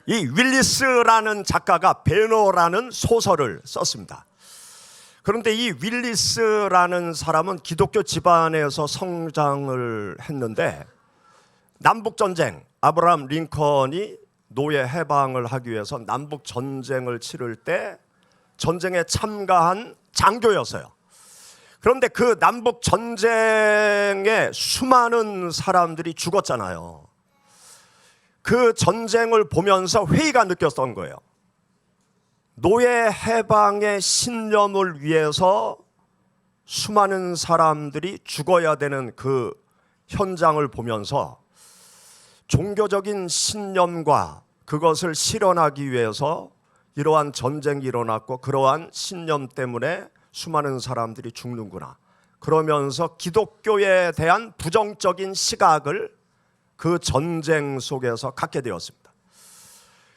이 윌리스라는 작가가 배너라는 소설을 썼습니다. 그런데 이 윌리스라는 사람은 기독교 집안에서 성장을 했는데 남북전쟁, 아브라함 링컨이 노예 해방을 하기 위해서 남북전쟁을 치를 때 전쟁에 참가한 장교였어요. 그런데 그 남북전쟁에 수많은 사람들이 죽었잖아요. 그 전쟁을 보면서 회의가 느꼈던 거예요. 노예 해방의 신념을 위해서 수많은 사람들이 죽어야 되는 그 현장을 보면서 종교적인 신념과 그것을 실현하기 위해서 이러한 전쟁이 일어났고 그러한 신념 때문에 수많은 사람들이 죽는구나. 그러면서 기독교에 대한 부정적인 시각을 그 전쟁 속에서 갖게 되었습니다.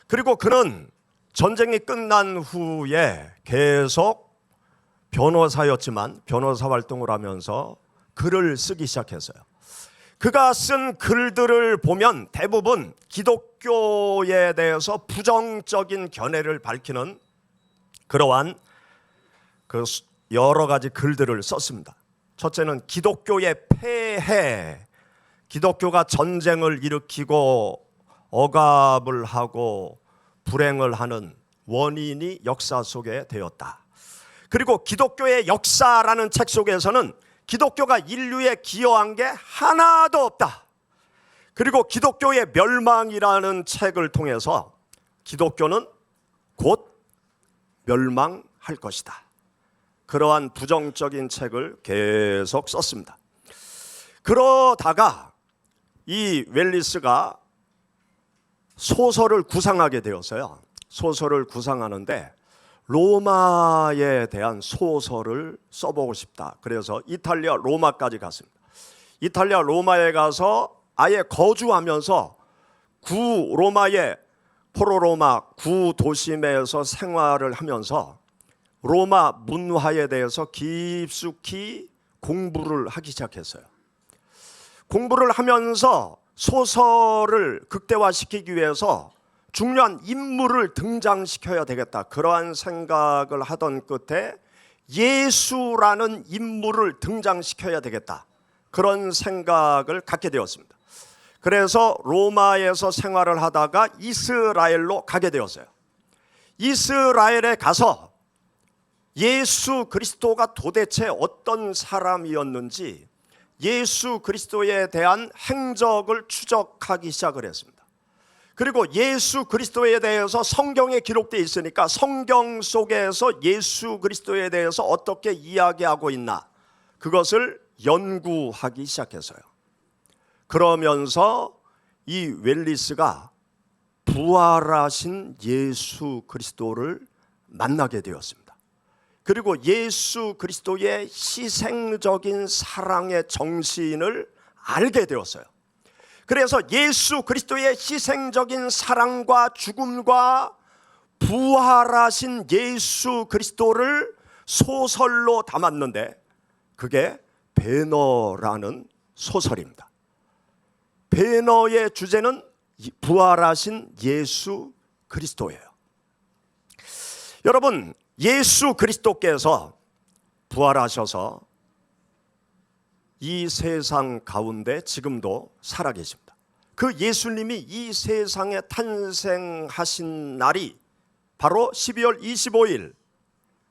그리고 그는 전쟁이 끝난 후에 계속 변호사였지만 변호사 활동을 하면서 글을 쓰기 시작했어요. 그가 쓴 글들을 보면 대부분 기독교에 대해서 부정적인 견해를 밝히는 그러한 그 여러 가지 글들을 썼습니다. 첫째는 기독교의 폐해, 기독교가 전쟁을 일으키고 억압을 하고 불행을 하는 원인이 역사 속에 되었다. 그리고 기독교의 역사라는 책 속에서는 기독교가 인류에 기여한 게 하나도 없다. 그리고 기독교의 멸망이라는 책을 통해서 기독교는 곧 멸망할 것이다. 그러한 부정적인 책을 계속 썼습니다. 그러다가 이 웰리스가 소설을 구상하게 되었어요. 소설을 구상하는데 로마에 대한 소설을 써보고 싶다. 그래서 이탈리아 로마까지 갔습니다. 이탈리아 로마에 가서 아예 거주하면서 로마의 포로로마 구도심에서 생활을 하면서 로마 문화에 대해서 깊숙이 공부를 하기 시작했어요. 공부를 하면서 소설을 극대화시키기 위해서 중요한 인물을 등장시켜야 되겠다. 그러한 생각을 하던 끝에 예수라는 인물을 등장시켜야 되겠다. 그런 생각을 갖게 되었습니다. 그래서 로마에서 생활을 하다가 이스라엘로 가게 되었어요. 이스라엘에 가서 예수 그리스도가 도대체 어떤 사람이었는지 예수 그리스도에 대한 행적을 추적하기 시작을 했습니다. 그리고 예수 그리스도에 대해서 성경에 기록되어 있으니까 성경 속에서 예수 그리스도에 대해서 어떻게 이야기하고 있나 그것을 연구하기 시작했어요. 그러면서 이 웰리스가 부활하신 예수 그리스도를 만나게 되었습니다. 그리고 예수 그리스도의 희생적인 사랑의 정신을 알게 되었어요. 그래서 예수 그리스도의 희생적인 사랑과 죽음과 부활하신 예수 그리스도를 소설로 담았는데 그게 배너라는 소설입니다. 배너의 주제는 부활하신 예수 그리스도예요. 여러분, 예수 그리스도께서 부활하셔서 이 세상 가운데 지금도 살아계십니다. 그 예수님이 이 세상에 탄생하신 날이 바로 12월 25일,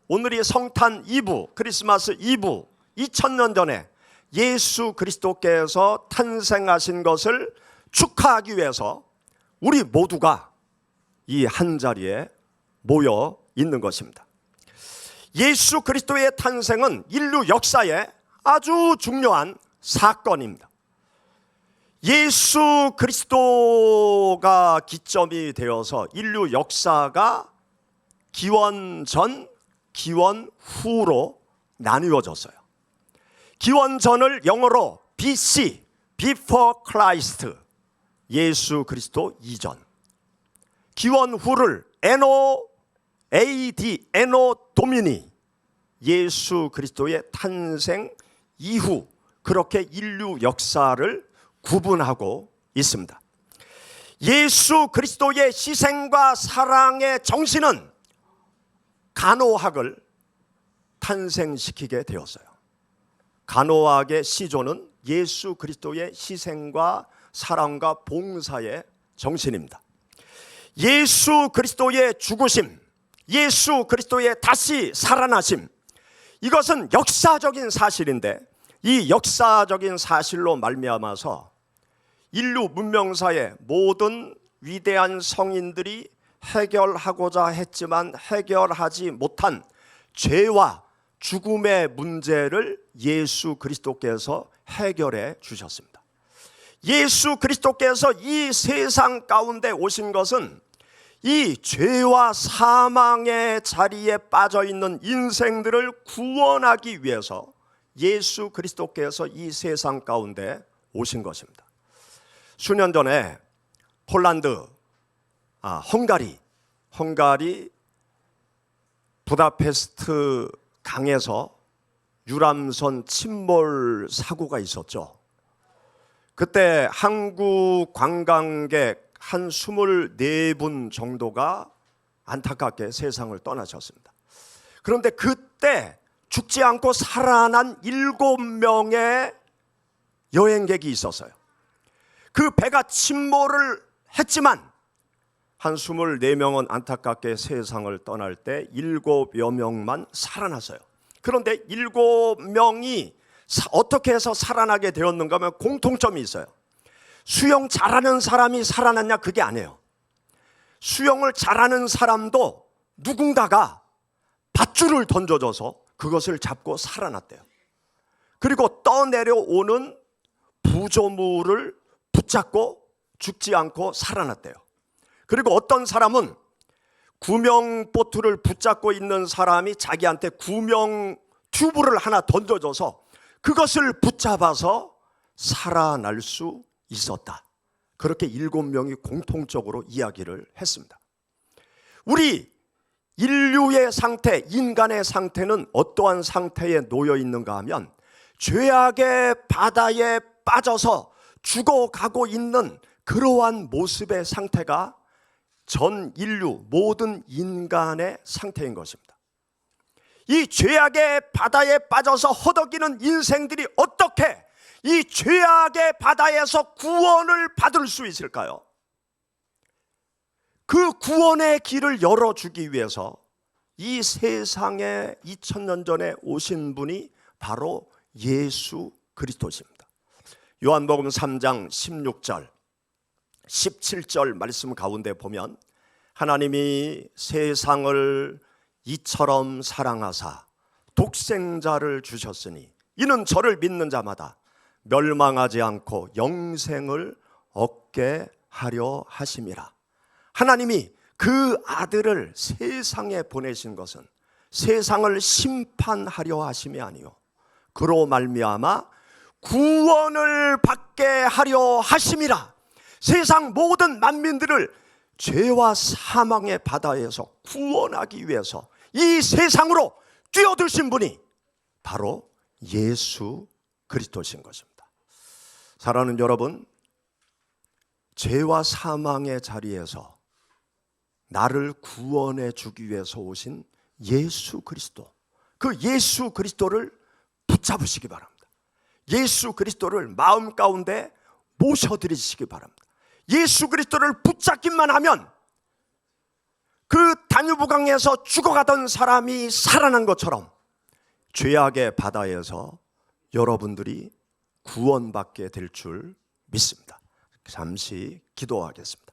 오늘이 성탄 이브, 크리스마스 이브, 2000년 전에 예수 그리스도께서 탄생하신 것을 축하하기 위해서 우리 모두가 이 한자리에 모여 있는 것입니다. 예수 그리스도의 탄생은 인류 역사에 아주 중요한 사건입니다. 예수 그리스도가 기점이 되어서 인류 역사가 기원 전, 기원 후로 나누어졌어요. 기원 전을 영어로 BC, Before Christ, 예수 그리스도 이전. 기원 후를 Anno AD, Anno Domini, 예수 그리스도의 탄생 이후, 그렇게 인류 역사를 구분하고 있습니다. 예수 그리스도의 희생과 사랑의 정신은 간호학을 탄생시키게 되었어요. 간호학의 시조는 예수 그리스도의 희생과 사랑과 봉사의 정신입니다. 예수 그리스도의 죽으심, 예수 그리스도의 다시 살아나심, 이것은 역사적인 사실인데, 이 역사적인 사실로 말미암아서 인류 문명사의 모든 위대한 성인들이 해결하고자 했지만 해결하지 못한 죄와 죽음의 문제를 예수 그리스도께서 해결해 주셨습니다. 예수 그리스도께서 이 세상 가운데 오신 것은 이 죄와 사망의 자리에 빠져 있는 인생들을 구원하기 위해서 예수 그리스도께서 이 세상 가운데 오신 것입니다. 수년 전에 헝가리 부다페스트 강에서 유람선 침몰 사고가 있었죠. 그때 한국 관광객 한 24분 정도가 안타깝게 세상을 떠나셨습니다. 그런데 그때 죽지 않고 살아난 7명의 여행객이 있었어요. 그 배가 침몰을 했지만 한 24명은 안타깝게 세상을 떠날 때 7여 명만 살아났어요. 그런데 7명이 어떻게 해서 살아나게 되었는가 하면 공통점이 있어요. 수영 잘하는 사람이 살아났냐, 그게 아니에요. 수영을 잘하는 사람도 누군가가 밧줄을 던져줘서 그것을 잡고 살아났대요. 그리고 떠내려오는 부조물을 붙잡고 죽지 않고 살아났대요. 그리고 어떤 사람은 구명보트를 붙잡고 있는 사람이 자기한테 구명 튜브를 하나 던져줘서 그것을 붙잡아서 살아날 수 있었다. 그렇게 7명이 공통적으로 이야기를 했습니다. 우리 인류의 상태, 인간의 상태는 어떠한 상태에 놓여 있는가 하면 죄악의 바다에 빠져서 죽어가고 있는 그러한 모습의 상태가 전 인류 모든 인간의 상태인 것입니다. 이 죄악의 바다에 빠져서 허덕이는 인생들이 어떻게 이 죄악의 바다에서 구원을 받을 수 있을까요? 그 구원의 길을 열어주기 위해서 이 세상에 2000년 전에 오신 분이 바로 예수 그리스도십니다. 요한복음 3장 16절 17절 말씀 가운데 보면 하나님이 세상을 이처럼 사랑하사 독생자를 주셨으니 이는 저를 믿는 자마다 멸망하지 않고 영생을 얻게 하려 하심이라. 하나님이 그 아들을 세상에 보내신 것은 세상을 심판하려 하심이 아니요 그로 말미암아 구원을 받게 하려 하심이라. 세상 모든 만민들을 죄와 사망의 바다에서 구원하기 위해서 이 세상으로 뛰어드신 분이 바로 예수 그리스도신 것입니다. 사랑하는 여러분, 죄와 사망의 자리에서 나를 구원해 주기 위해서 오신 예수 그리스도, 그 예수 그리스도를 붙잡으시기 바랍니다. 예수 그리스도를 마음 가운데 모셔드리시기 바랍니다. 예수 그리스도를 붙잡기만 하면 그 다뉴브강에서 죽어가던 사람이 살아난 것처럼 죄악의 바다에서 여러분들이 구원받게 될 줄 믿습니다. 잠시 기도하겠습니다.